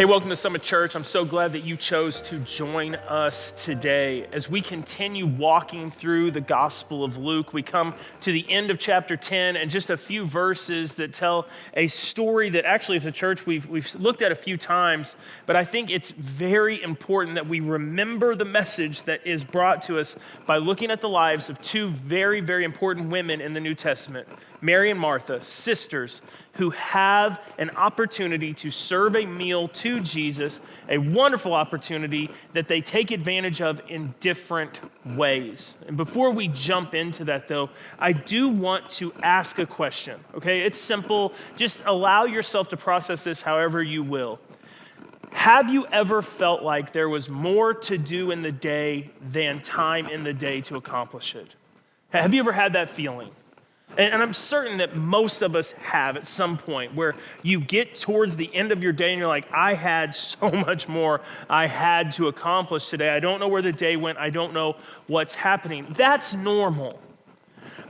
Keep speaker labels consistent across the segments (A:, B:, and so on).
A: Hey, welcome to Summit Church. I'm so glad that you chose to join us today. As we continue walking through the Gospel of Luke, we come to the end of chapter 10 and just a few verses that tell a story that actually as a church we've looked at a few times, but I think it's very important that we remember the message that is brought to us by looking at the lives of two very, very important women in the New Testament, Mary and Martha, sisters, who have an opportunity to serve a meal to Jesus, a wonderful opportunity that they take advantage of in different ways. And before we jump into that, though, I do want to ask a question, okay? It's simple. Just allow yourself to process this however you will. Have you ever felt like there was more to do in the day than time in the day to accomplish it? Have you ever had that feeling? And I'm certain that most of us have at some point where you get towards the end of your day and you're like, I had so much more I had to accomplish today. I don't know where the day went. I don't know what's happening. That's normal.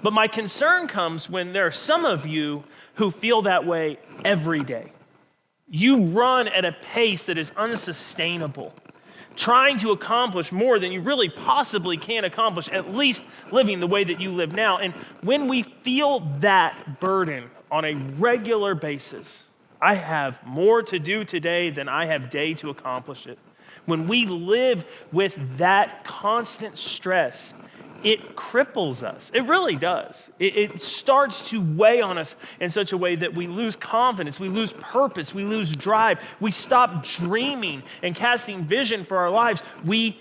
A: But my concern comes when there are some of you who feel that way every day. You run at a pace that is unsustainable, trying to accomplish more than you really possibly can accomplish, at least living the way that you live now. And when we feel that burden on a regular basis, I have more to do today than I have day to accomplish it. When we live with that constant stress, it cripples us. It really does. It starts to weigh on us in such a way that we lose confidence, we lose purpose, we lose drive, we stop dreaming and casting vision for our lives. We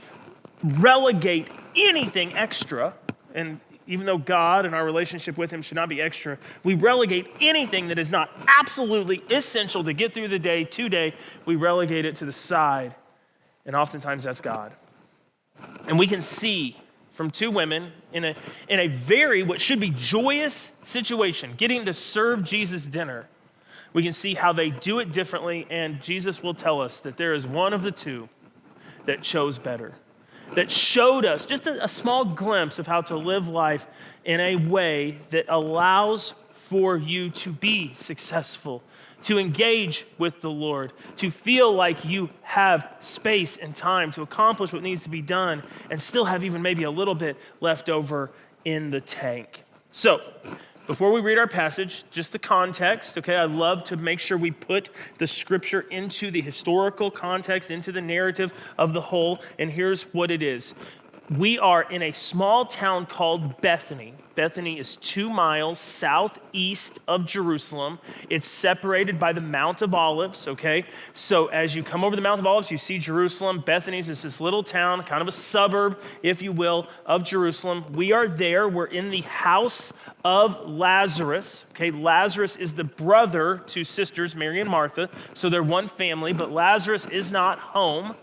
A: relegate anything extra, and even though God and our relationship with Him should not be extra, we relegate anything that is not absolutely essential to get through the day today, we relegate it to the side, and oftentimes that's God. And we can see from two women in a very, what should be joyous situation, getting to serve Jesus dinner. We can see how they do it differently, and Jesus will tell us that there is one of the two that chose better, that showed us just a small glimpse of how to live life in a way that allows for you to be successful, to engage with the Lord, to feel like you have space and time to accomplish what needs to be done and still have even maybe a little bit left over in the tank. So, before we read our passage, just the context, okay? I love to make sure we put the scripture into the historical context, into the narrative of the whole, and here's what it is. We are in a small town called Bethany. Bethany is 2 miles southeast of Jerusalem. It's separated by the Mount of Olives, okay? So as you come over the Mount of Olives, you see Jerusalem. Bethany's is this little town, kind of a suburb, if you will, of Jerusalem. We are there. We're in the house of Lazarus, okay? Lazarus is the brother to sisters Mary and Martha, so they're one family, but Lazarus is not home.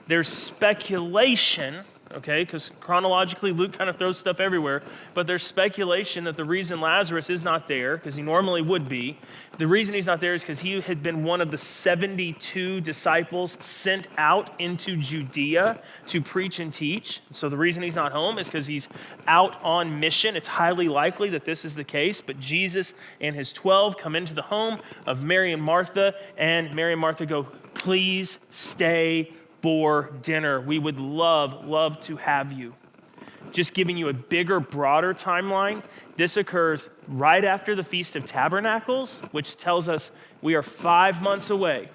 A: There's speculation, okay, because chronologically Luke kind of throws stuff everywhere, but there's speculation that the reason Lazarus is not there, because he normally would be, the reason he's not there is because he had been one of the 72 disciples sent out into Judea to preach and teach. So the reason he's not home is because he's out on mission. It's highly likely that this is the case, but Jesus and his 12 come into the home of Mary and Martha go, please stay for dinner. We would love to have you. Just giving you a bigger, broader timeline, this occurs right after the Feast of Tabernacles, which tells us we are 5 months away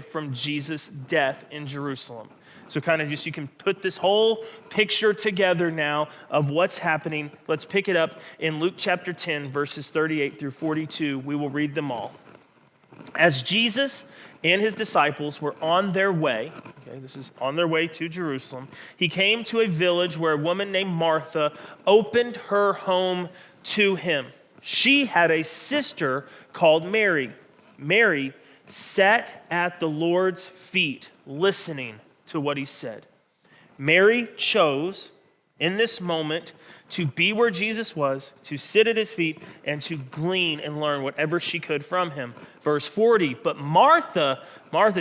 A: from Jesus' death in Jerusalem. So kind of just, you can put this whole picture together now of what's happening. Let's pick it up in Luke chapter 10, verses 38 through 42. We will read them all. As Jesus and his disciples were on their way, okay, this is on their way to Jerusalem, he came to a village where a woman named Martha opened her home to him. She had a sister called Mary. Mary sat at the Lord's feet, listening to what he said. Mary chose in this moment to be where Jesus was, to sit at his feet, and to glean and learn whatever she could from him. Verse 40, but Martha,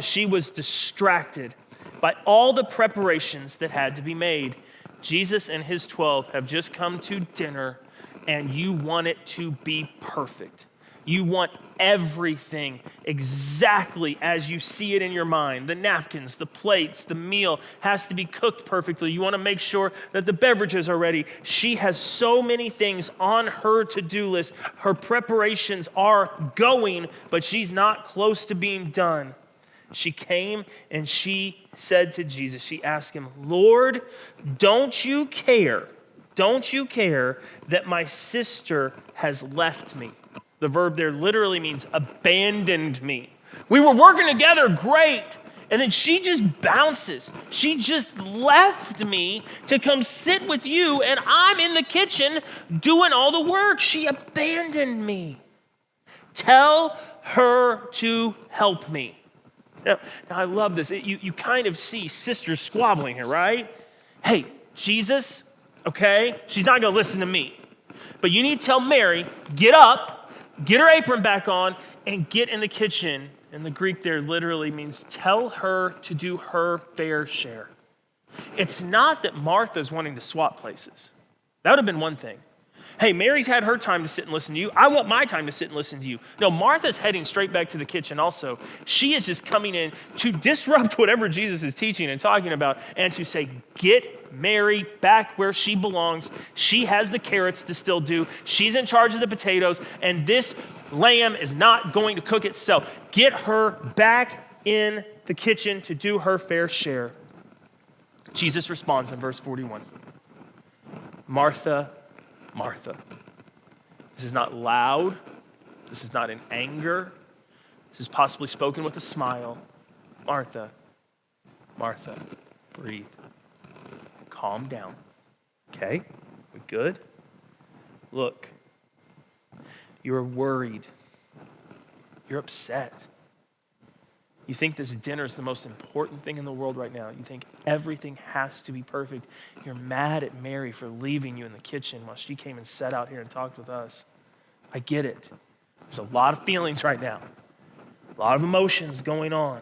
A: she was distracted by all the preparations that had to be made. Jesus and his 12 have just come to dinner, and you want it to be perfect. You want everything exactly as you see it in your mind. The napkins, the plates, the meal has to be cooked perfectly. You want to make sure that the beverages are ready. She has so many things on her to-do list. Her preparations are going, but she's not close to being done. She came and she said to Jesus, she asked him, Lord, don't you care that my sister has left me? The verb there literally means abandoned me. We were working together great, and then she just bounces. She just left me to come sit with you, and I'm in the kitchen doing all the work. She abandoned me. Tell her to help me. Now I love this. You kind of see sisters squabbling here, right? Hey, Jesus, okay, she's not going to listen to me. But you need to tell Mary, get up, get her apron back on, and get in the kitchen. And the Greek there literally means tell her to do her fair share. It's not that Martha's wanting to swap places. That would have been one thing. Hey, Mary's had her time to sit and listen to you. I want my time to sit and listen to you. No, Martha's heading straight back to the kitchen also. She is just coming in to disrupt whatever Jesus is teaching and talking about and to say, get Mary back where she belongs. She has the carrots to still do. She's in charge of the potatoes, and this lamb is not going to cook itself. Get her back in the kitchen to do her fair share. Jesus responds in verse 41. Martha, Martha. This is not loud. This is not in anger. This is possibly spoken with a smile. Martha, Martha, breathe. Calm down. Okay? We good? Look, you're worried. You're upset. You think this dinner is the most important thing in the world right now. You think everything has to be perfect. You're mad at Mary for leaving you in the kitchen while she came and sat out here and talked with us. I get it. There's a lot of feelings right now. A lot of emotions going on.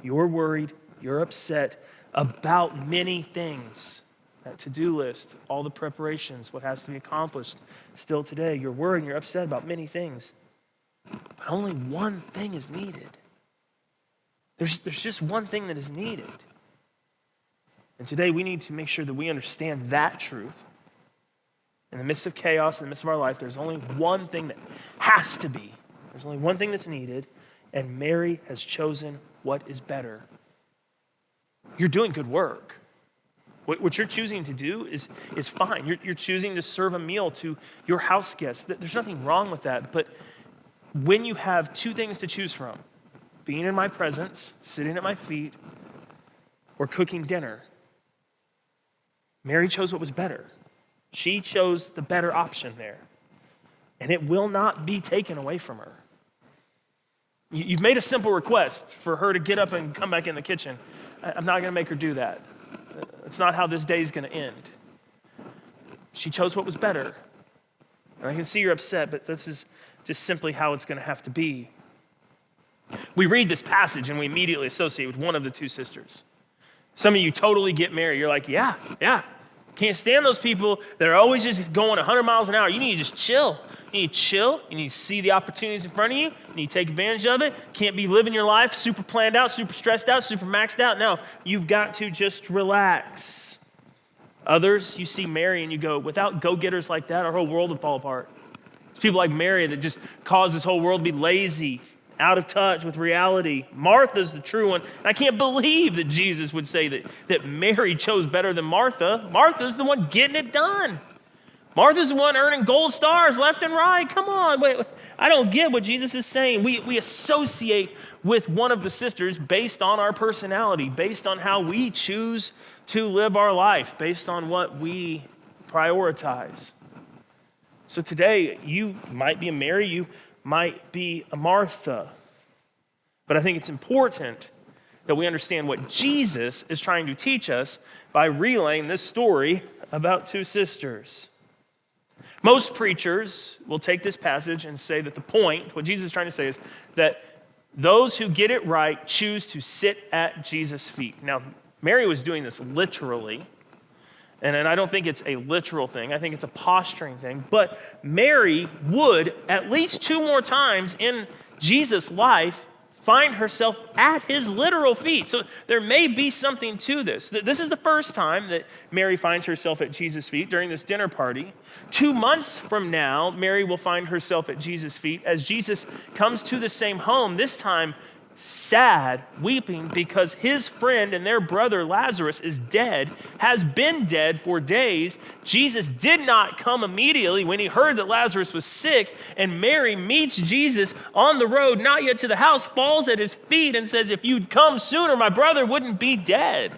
A: You're worried. You're upset about many things. That to-do list, all the preparations, what has to be accomplished still today. You're worried and you're upset about many things. But only one thing is needed. There's just one thing that is needed. And today we need to make sure that we understand that truth. In the midst of chaos, in the midst of our life, there's only one thing that has to be. There's only one thing that's needed, and Mary has chosen what is better. You're doing good work. What you're choosing to do is fine. You're choosing to serve a meal to your house guests. There's nothing wrong with that. But when you have two things to choose from, being in my presence, sitting at my feet, or cooking dinner, Mary chose what was better. She chose the better option there. And it will not be taken away from her. You've made a simple request for her to get up and come back in the kitchen. I'm not going to make her do that. It's not how this day is going to end. She chose what was better. And I can see you're upset, but this is just simply how it's going to have to be. We read this passage and we immediately associate with one of the two sisters. Some of you totally get Mary. You're like, yeah. Can't stand those people that are always just going 100 miles an hour. You need to just chill. You need to chill. You need to see the opportunities in front of you. You need to take advantage of it. Can't be living your life super planned out, super stressed out, super maxed out. No, you've got to just relax. Others, you see Mary and you go, without go-getters like that, our whole world would fall apart. It's people like Mary that just cause this whole world to be lazy, out of touch with reality. Martha's the true one. And I can't believe that Jesus would say that Mary chose better than Martha. Martha's the one getting it done. Martha's the one earning gold stars left and right. Come on. Wait, I don't get what Jesus is saying. We associate with one of the sisters based on our personality, based on how we choose to live our life, based on what we prioritize. So today, you might be a Mary, you might be a Martha. But I think it's important that we understand what Jesus is trying to teach us by relaying this story about two sisters. Most preachers will take this passage and say that the point, what Jesus is trying to say is that those who get it right choose to sit at Jesus' feet. Now, Mary was doing this literally, And I don't think it's a literal thing. I think it's a posturing thing. But Mary would, at least 2 more times in Jesus' life, find herself at his literal feet. So there may be something to this. This is the first time that Mary finds herself at Jesus' feet during this dinner party. 2 months from now, Mary will find herself at Jesus' feet as Jesus comes to the same home, this time sad, weeping because his friend and their brother Lazarus is dead, has been dead for days. Jesus did not come immediately when he heard that Lazarus was sick, and Mary meets Jesus on the road, not yet to the house, falls at his feet and says, if you'd come sooner, my brother wouldn't be dead.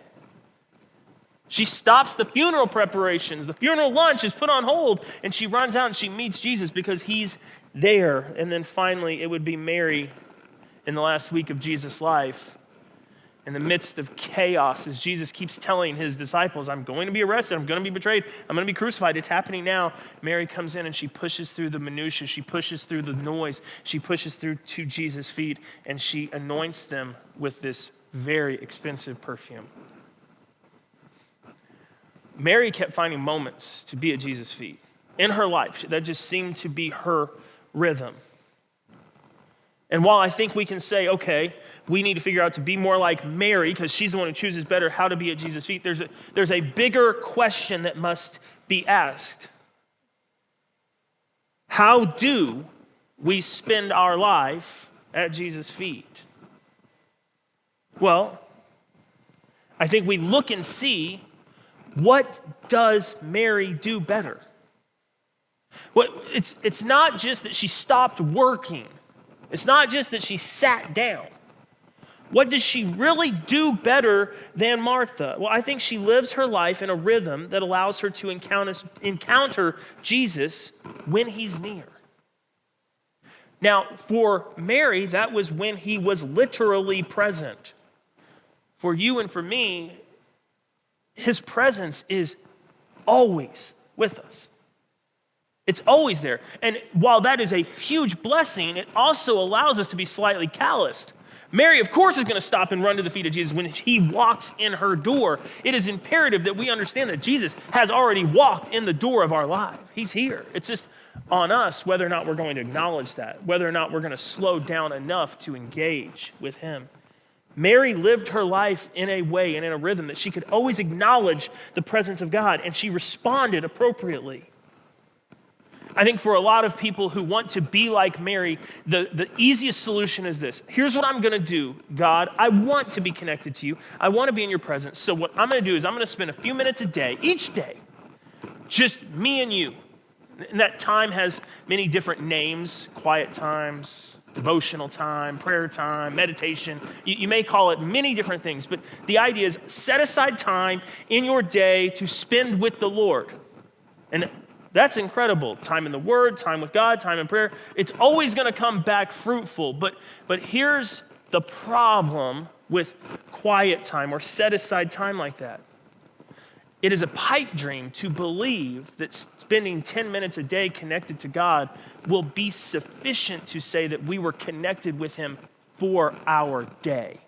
A: She stops the funeral preparations. The funeral lunch is put on hold, and she runs out and she meets Jesus because he's there. And then finally, it would be Mary in the last week of Jesus' life, in the midst of chaos, as Jesus keeps telling his disciples, I'm going to be arrested, I'm going to be betrayed, I'm going to be crucified, it's happening now. Mary comes in and she pushes through the minutiae, she pushes through the noise, she pushes through to Jesus' feet, and she anoints them with this very expensive perfume. Mary kept finding moments to be at Jesus' feet in her life. That just seemed to be her rhythm. And while I think we can say, okay, we need to figure out to be more like Mary because she's the one who chooses better how to be at Jesus' feet, there's a bigger question that must be asked. How do we spend our life at Jesus' feet? Well, I think we look and see, what does Mary do better? It's not just that she stopped working. It's not just that she sat down. What does she really do better than Martha? Well, I think she lives her life in a rhythm that allows her to encounter Jesus when he's near. Now, for Mary, that was when he was literally present. For you and for me, his presence is always with us. It's always there. And while that is a huge blessing, it also allows us to be slightly calloused. Mary, of course, is going to stop and run to the feet of Jesus when he walks in her door. It is imperative that we understand that Jesus has already walked in the door of our life. He's here. It's just on us whether or not we're going to acknowledge that, whether or not we're going to slow down enough to engage with him. Mary lived her life in a way and in a rhythm that she could always acknowledge the presence of God, and she responded appropriately. I think for a lot of people who want to be like Mary, the easiest solution is this. Here's what I'm going to do, God. I want to be connected to you. I want to be in your presence. So what I'm going to do is I'm going to spend a few minutes a day, each day, just me and you. And that time has many different names: quiet times, devotional time, prayer time, meditation. You may call it many different things, but the idea is set aside time in your day to spend with the Lord. And that's incredible. Time in the Word, time with God, time in prayer. It's always going to come back fruitful. But here's the problem with quiet time or set aside time like that. It is a pipe dream to believe that spending 10 minutes a day connected to God will be sufficient to say that we were connected with him for our day.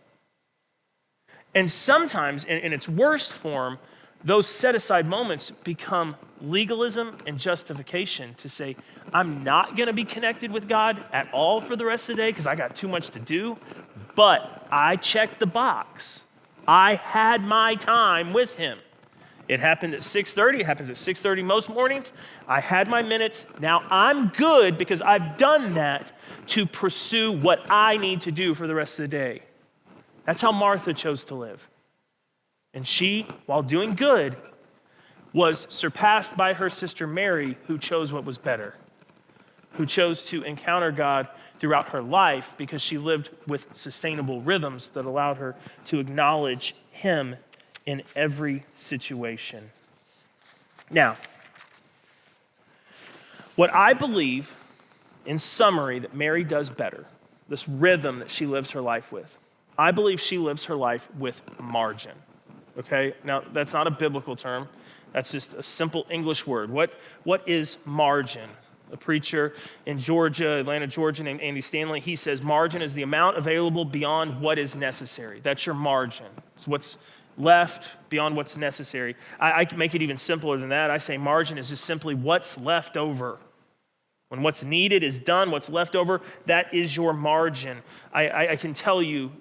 A: And sometimes, in its worst form, those set-aside moments become legalism and justification to say, I'm not going to be connected with God at all for the rest of the day because I got too much to do, but I checked the box. I had my time with him. It happened at 6:30. It happens at 6:30 most mornings. I had my minutes. Now I'm good because I've done that to pursue what I need to do for the rest of the day. That's how Martha chose to live. And she, while doing good, was surpassed by her sister Mary, who chose what was better, who chose to encounter God throughout her life because she lived with sustainable rhythms that allowed her to acknowledge him in every situation. Now, what I believe, in summary, that Mary does better, this rhythm that she lives her life with, I believe she lives her life with margin. Okay? Now, that's not a biblical term. That's just a simple English word. What is margin? A preacher in Georgia, Atlanta, Georgia, named Andy Stanley, he says margin is the amount available beyond what is necessary. That's your margin. It's what's left beyond what's necessary. I can make it even simpler than that. I say margin is just simply what's left over. When what's needed is done, what's left over, that is your margin. I can tell you,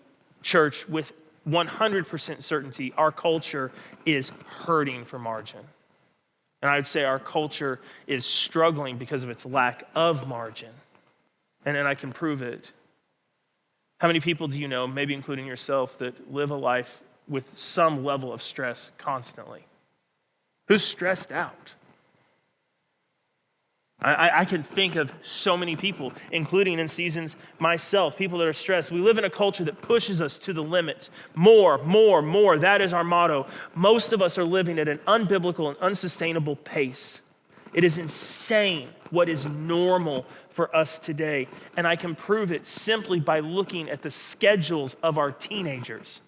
A: church, with 100% certainty, our culture is hurting for margin. And I would say our culture is struggling because of its lack of margin. And I can prove it. How many people do you know, maybe including yourself, that live a life with some level of stress constantly? Who's stressed out? I can think of so many people, including in seasons myself, people that are stressed. We live in a culture that pushes us to the limit. More, more, more. That is our motto. Most of us are living at an unbiblical and unsustainable pace. It is insane what is normal for us today. And I can prove it simply by looking at the schedules of our teenagers.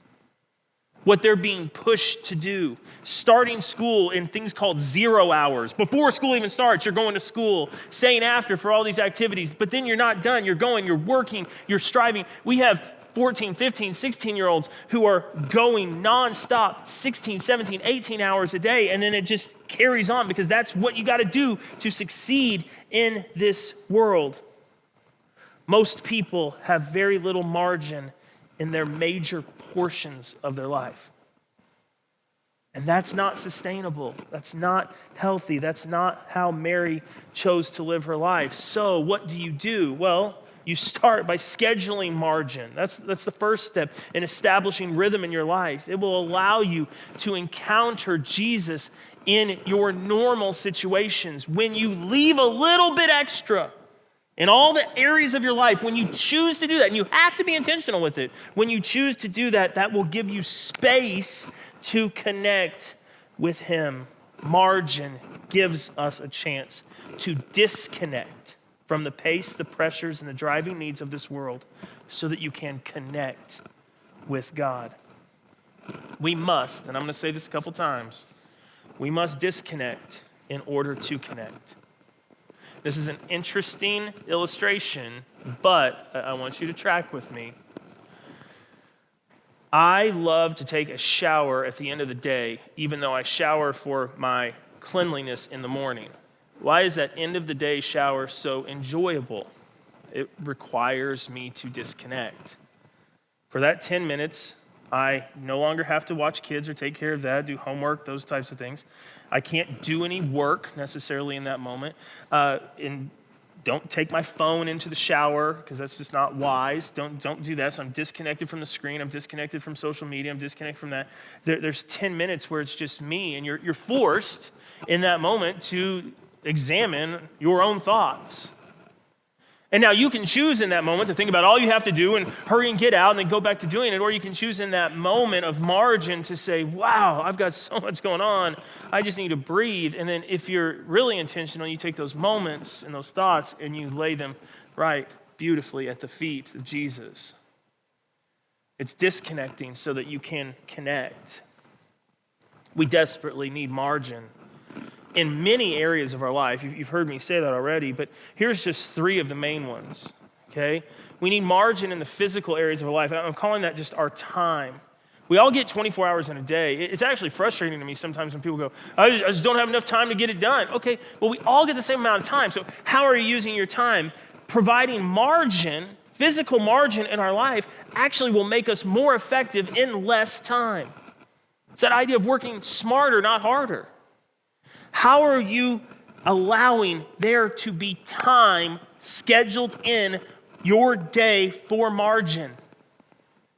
A: What they're being pushed to do. Starting school in things called 0 hours. Before school even starts, you're going to school. Staying after for all these activities. But then you're not done. You're going, you're working, you're striving. We have 14, 15, 16-year-olds who are going nonstop 16, 17, 18 hours a day. And then it just carries on because that's what you got to do to succeed in this world. Most people have very little margin in their major portions of their life. And that's not sustainable. That's not healthy. That's not how Mary chose to live her life. So what do? Well, you start by scheduling margin. That's the first step in establishing rhythm in your life. It will allow you to encounter Jesus in your normal situations. When you leave a little bit extra in all the areas of your life, when you choose to do that, and you have to be intentional with it, when you choose to do that, that will give you space to connect with him. Margin gives us a chance to disconnect from the pace, the pressures, and the driving needs of this world so that you can connect with God. We must, and I'm going to say this a couple times, we must disconnect in order to connect. This is an interesting illustration, but I want you to track with me. I love to take a shower at the end of the day, even though I shower for my cleanliness in the morning. Why is that end of the day shower so enjoyable? It requires me to disconnect. For that 10 minutes, I no longer have to watch kids or take care of that, do homework, those types of things. I can't do any work necessarily in that moment. And don't take my phone into the shower because that's just not wise. Don't do that. So I'm disconnected from the screen. I'm disconnected from social media. I'm disconnected from that. There's 10 minutes where it's just me, and you're forced in that moment to examine your own thoughts. And now you can choose in that moment to think about all you have to do and hurry and get out and then go back to doing it. Or you can choose in that moment of margin to say, wow, I've got so much going on. I just need to breathe. And then if you're really intentional, you take those moments and those thoughts and you lay them right beautifully at the feet of Jesus. It's disconnecting so that you can connect. We desperately need margin in many areas of our life. You've heard me say that already, but here's just 3 of the main ones, okay? We need margin in the physical areas of our life. I'm calling that just our time. We all get 24 hours in a day. It's actually frustrating to me sometimes when people go, I just don't have enough time to get it done. Okay, well, we all get the same amount of time. So how are you using your time? Providing margin, physical margin in our life actually will make us more effective in less time. It's that idea of working smarter, not harder. How are you allowing there to be time scheduled in your day for margin?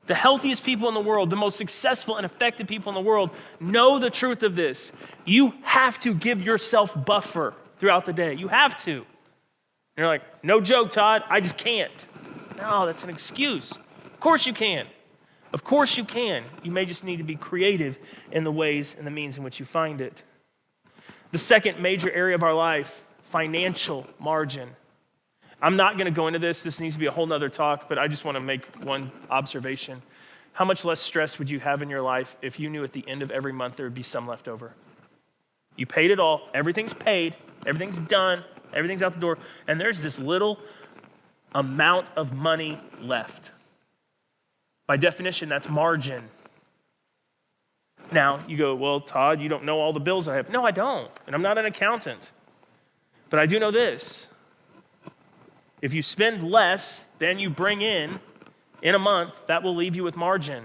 A: The healthiest people in the world, the most successful and effective people in the world know the truth of this. You have to give yourself buffer throughout the day. You have to. And you're like, no joke, Todd, I just can't. No, that's an excuse. Of course you can. Of course you can. You may just need to be creative in the ways and the means in which you find it. The second major area of our life, financial margin. I'm not going to go into this. This needs to be a whole nother talk, but I just want to make one observation. How much less stress would you have in your life if you knew at the end of every month there would be some left over? You paid it all. Everything's paid. Everything's done. Everything's out the door. And there's this little amount of money left. By definition, that's margin. Now, you go, well, Todd, you don't know all the bills I have. No, I don't, and I'm not an accountant. But I do know this. If you spend less than you bring in a month, that will leave you with margin.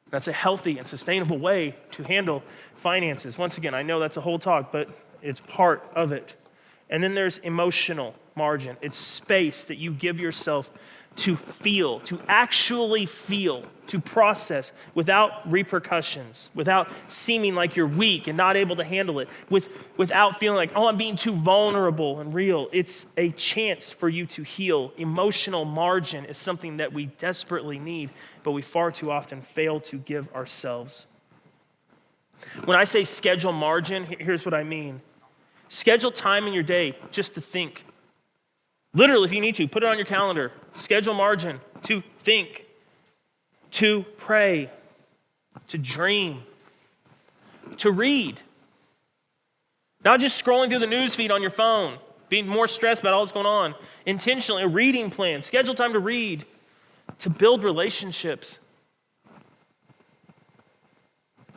A: That's a healthy and sustainable way to handle finances. Once again, I know that's a whole talk, but it's part of it. And then there's emotional margin. It's space that you give yourself to feel, to actually feel, to process without repercussions, without seeming like you're weak and not able to handle it, without feeling like, oh, I'm being too vulnerable and real. It's a chance for you to heal. Emotional margin is something that we desperately need, but we far too often fail to give ourselves. When I say schedule margin, here's what I mean. Schedule time in your day just to think. Literally, if you need to, put it on your calendar. Schedule margin to think, to pray, to dream, to read. Not just scrolling through the news feed on your phone, being more stressed about all that's going on. Intentionally, a reading plan. Schedule time to read, to build relationships.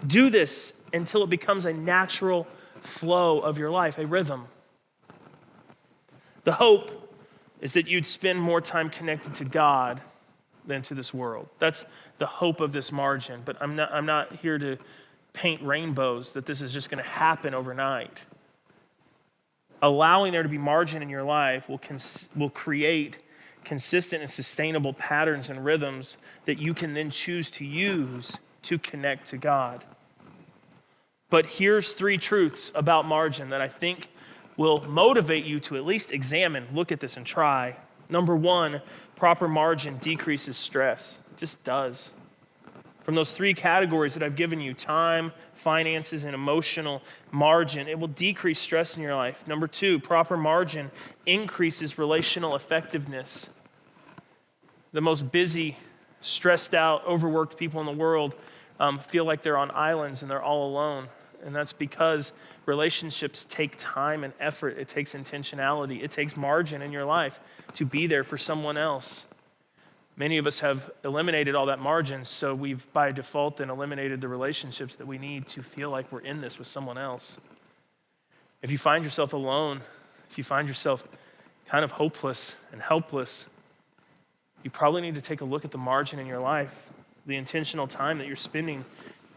A: Do this until it becomes a natural flow of your life, a rhythm. The hope is that you'd spend more time connected to God than to this world. That's the hope of this margin. But I'm not here to paint rainbows that this is just going to happen overnight. Allowing there to be margin in your life will create consistent and sustainable patterns and rhythms that you can then choose to use to connect to God. But here's 3 truths about margin that I think will motivate you to at least examine, look at this, and try. Number 1, proper margin decreases stress. It just does. From those 3 categories that I've given you, time, finances, and emotional margin, it will decrease stress in your life. Number 2, proper margin increases relational effectiveness. The most busy, stressed out, overworked people in the world feel like they're on islands and they're all alone. And that's because relationships take time and effort. It takes intentionality. It takes margin in your life to be there for someone else. Many of us have eliminated all that margin, so we've by default then eliminated the relationships that we need to feel like we're in this with someone else. If you find yourself alone, if you find yourself kind of hopeless and helpless, you probably need to take a look at the margin in your life, the intentional time that you're spending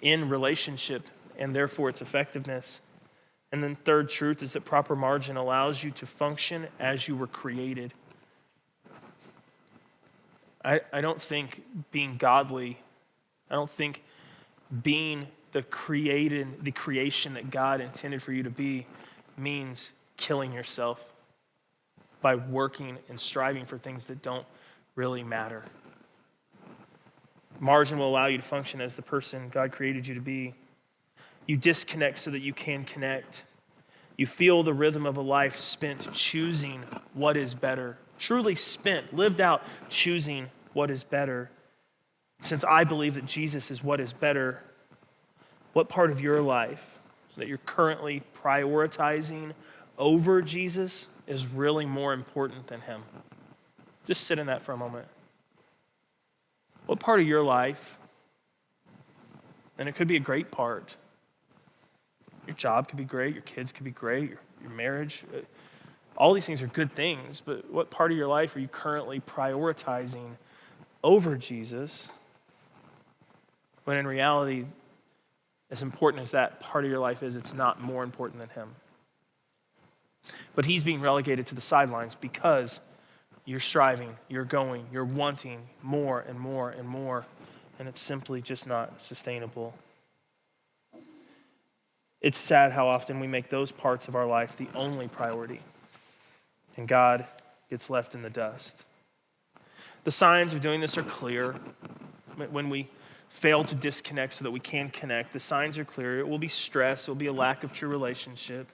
A: in relationship, and therefore its effectiveness. And then 3rd truth is that proper margin allows you to function as you were created. I don't think being godly, I don't think being the creation that God intended for you to be means killing yourself by working and striving for things that don't really matter. Margin will allow you to function as the person God created you to be. You disconnect so that you can connect. You feel the rhythm of a life spent choosing what is better. Truly spent, lived out, choosing what is better. Since I believe that Jesus is what is better, what part of your life that you're currently prioritizing over Jesus is really more important than him? Just sit in that for a moment. What part of your life, and it could be a great part, your job could be great, your kids could be great, your marriage, all these things are good things, but what part of your life are you currently prioritizing over Jesus, when in reality, as important as that part of your life is, it's not more important than him. But he's being relegated to the sidelines because you're striving, you're going, you're wanting more and more and more, and it's simply just not sustainable. It's sad how often we make those parts of our life the only priority, and God gets left in the dust. The signs of doing this are clear. When we fail to disconnect so that we can connect, the signs are clear. It will be stress. It will be a lack of true relationship.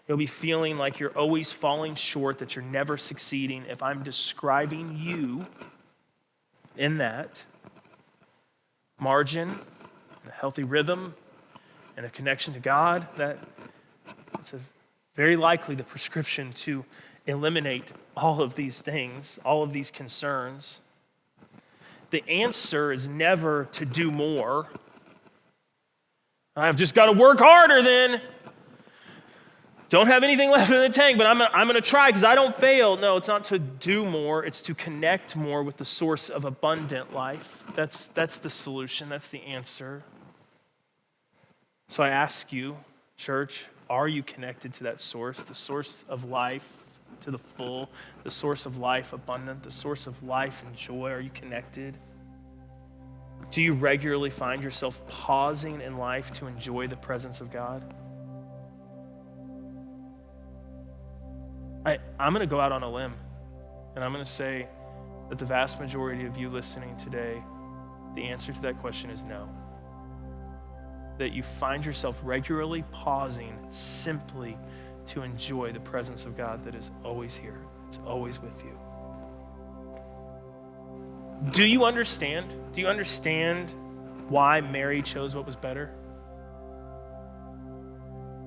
A: You'll be feeling like you're always falling short, that you're never succeeding. If I'm describing you in that, margin, and a healthy rhythm, and a connection to God, it's very likely the prescription to eliminate all of these things, all of these concerns. The answer is never to do more. I've just got to work harder then. Don't have anything left in the tank, but I'm going to try because I don't fail. No, it's not to do more. It's to connect more with the source of abundant life. That's the solution. That's the answer. So I ask you, church, are you connected to that source, the source of life to the full, the source of life abundant, the source of life and joy? Are you connected? Do you regularly find yourself pausing in life to enjoy the presence of God? I'm going to go out on a limb, and I'm going to say that the vast majority of you listening today, the answer to that question is no. That you find yourself regularly pausing simply to enjoy the presence of God that is always here. It's always with you. Do you understand? Do you understand why Mary chose what was better?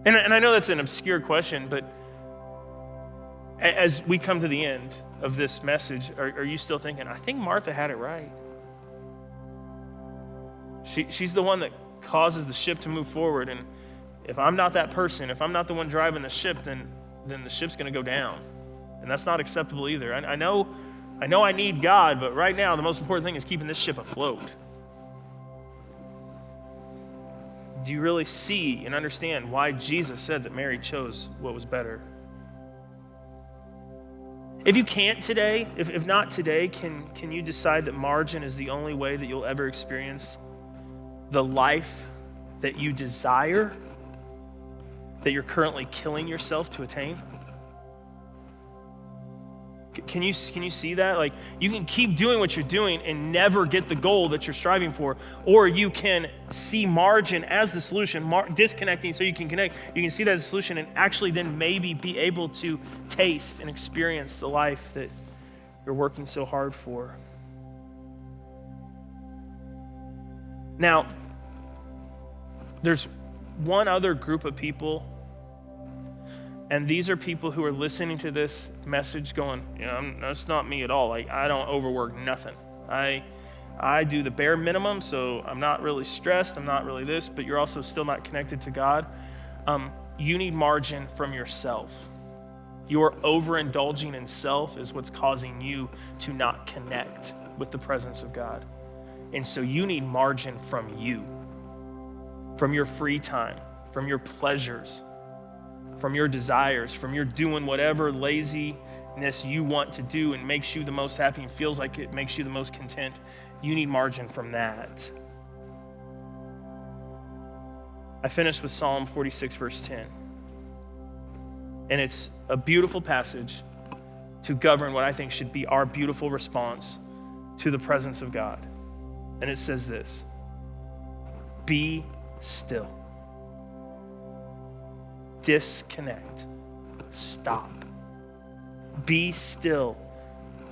A: And I know that's an obscure question, but as we come to the end of this message, are you still thinking, I think Martha had it right? She's the one that causes the ship to move forward, and if I'm not that person, if I'm not the one driving the ship, then the ship's going to go down, and that's not acceptable either. I know I need God, but right now the most important thing is keeping this ship afloat. Do you really see and understand why Jesus said that Mary chose what was better? If you can't today, if not today, can you decide that margin is the only way that you'll ever experience the life that you desire, that you're currently killing yourself to attain? Can you see that? Like, you can keep doing what you're doing and never get the goal that you're striving for, or you can see margin as the solution, disconnecting so you can connect. You can see that as a solution and actually then maybe be able to taste and experience the life that you're working so hard for. Now, there's one other group of people, and these are people who are listening to this message going, that's not me at all. Like, I don't overwork nothing. I do the bare minimum, so I'm not really stressed. I'm not really this, but you're also still not connected to God. You need margin from yourself. Your overindulging in self is what's causing you to not connect with the presence of God. And so you need margin from you, from your free time, from your pleasures, from your desires, from your doing whatever laziness you want to do and makes you the most happy and feels like it makes you the most content. You need margin from that. I finished with Psalm 46, verse 10. And it's a beautiful passage to govern what I think should be our beautiful response to the presence of God. And it says this: be still. Disconnect. Stop. Be still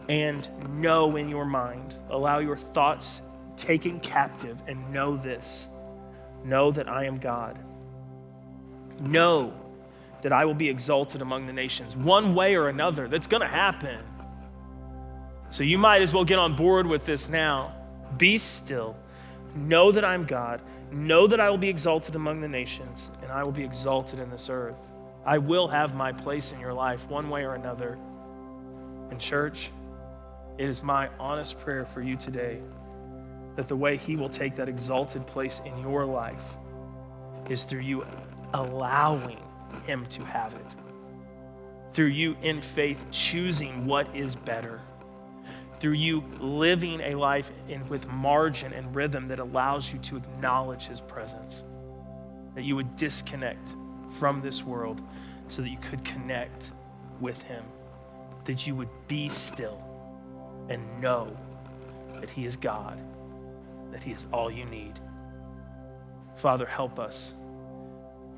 A: and know in your mind. Allow your thoughts taken captive and know this. Know that I am God. Know that I will be exalted among the nations one way or another. That's going to happen. So you might as well get on board with this now. Be still. Know that I'm God. Know that I will be exalted among the nations, and I will be exalted in this earth. I will have my place in your life one way or another. And church, it is my honest prayer for you today that the way he will take that exalted place in your life is through you allowing him to have it. Through you in faith choosing what is better. Through you living a life with margin and rhythm that allows you to acknowledge his presence. That you would disconnect from this world so that you could connect with him. That you would be still and know that he is God, that he is all you need. Father, help us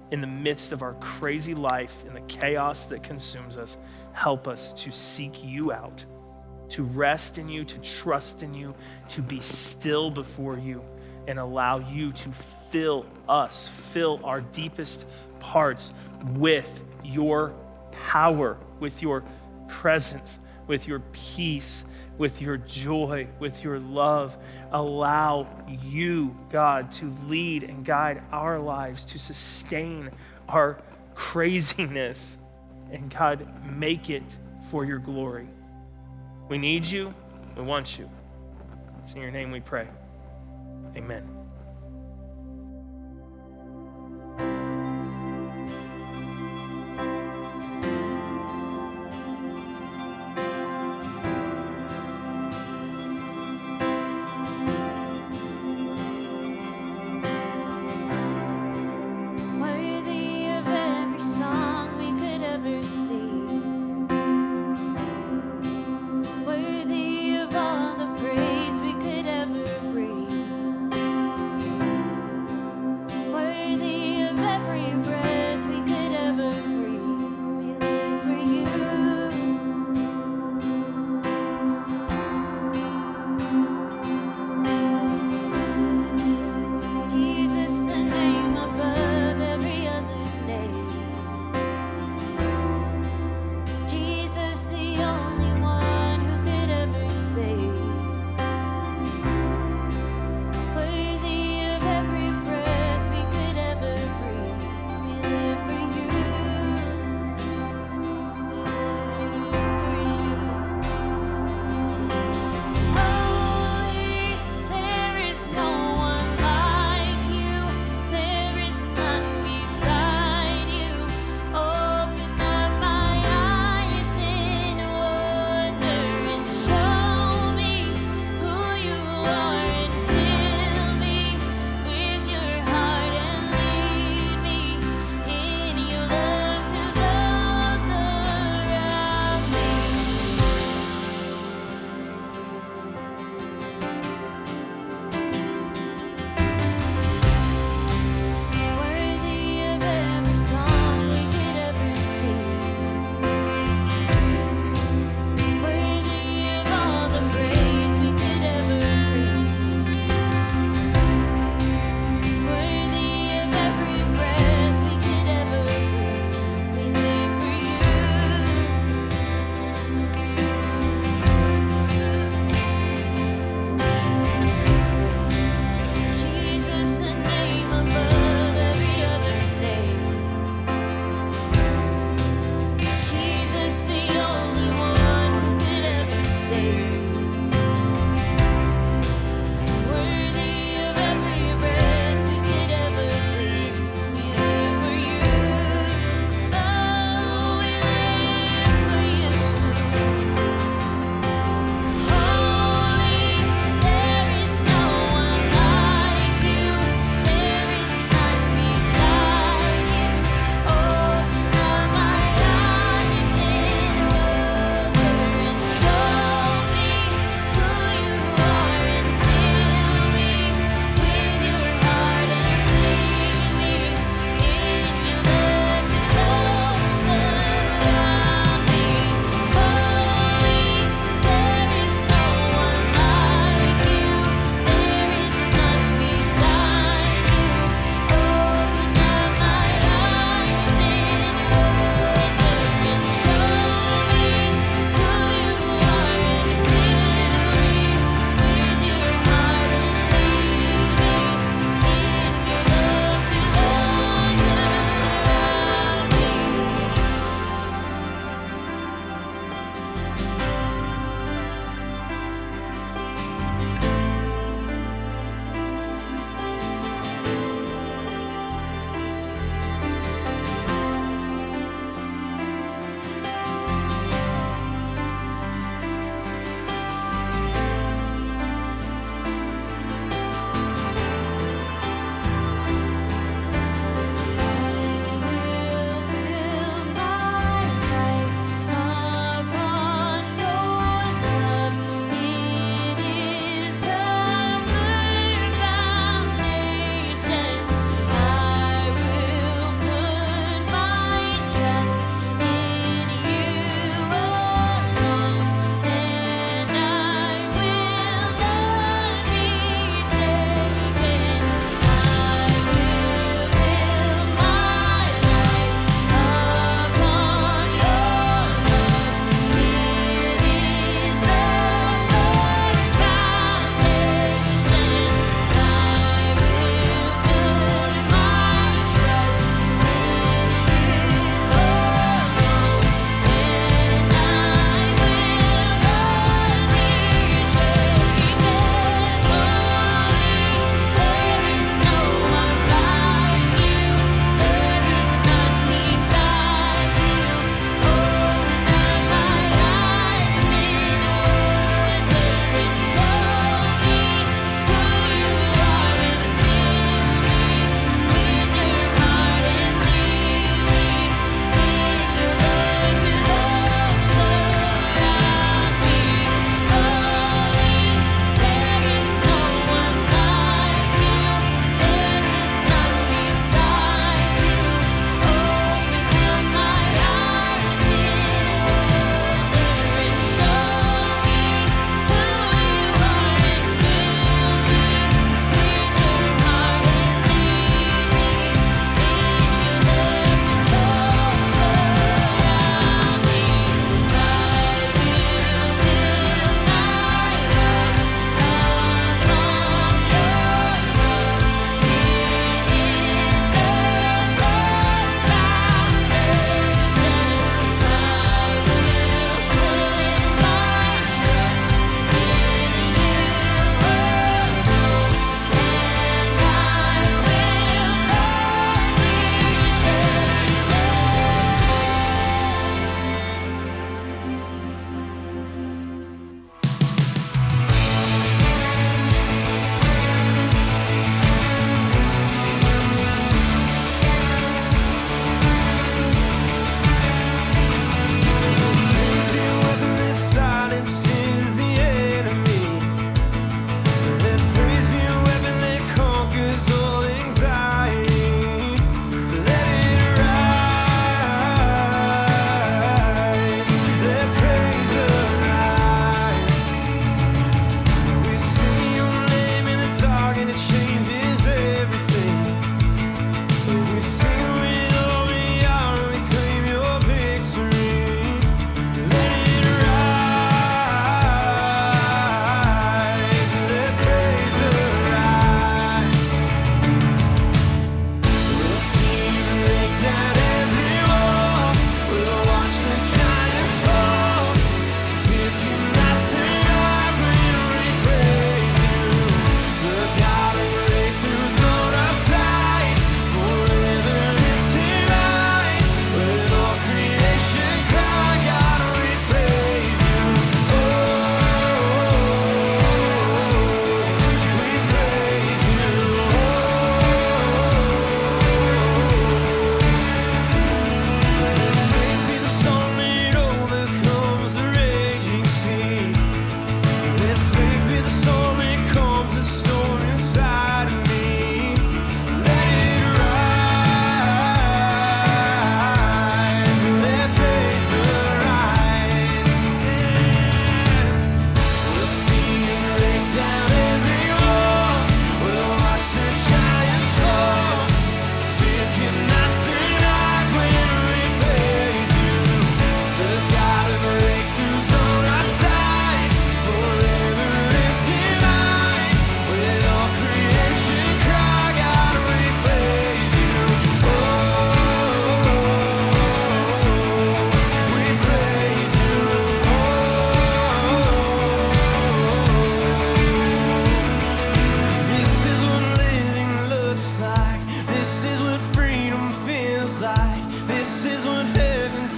A: in the midst of our crazy life, in the chaos that consumes us. Help us to seek you out, to rest in you, to trust in you, to be still before you, and allow you to fill us, fill our deepest parts with your power, with your presence, with your peace, with your joy, with your love. Allow you, God, to lead and guide our lives, to sustain our craziness. And God, make it for your glory. We need you. We want you. It's in your name we pray. Amen.
B: Worthy of every song we could ever sing, worthy of all the praise we could ever bring.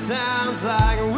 C: sounds like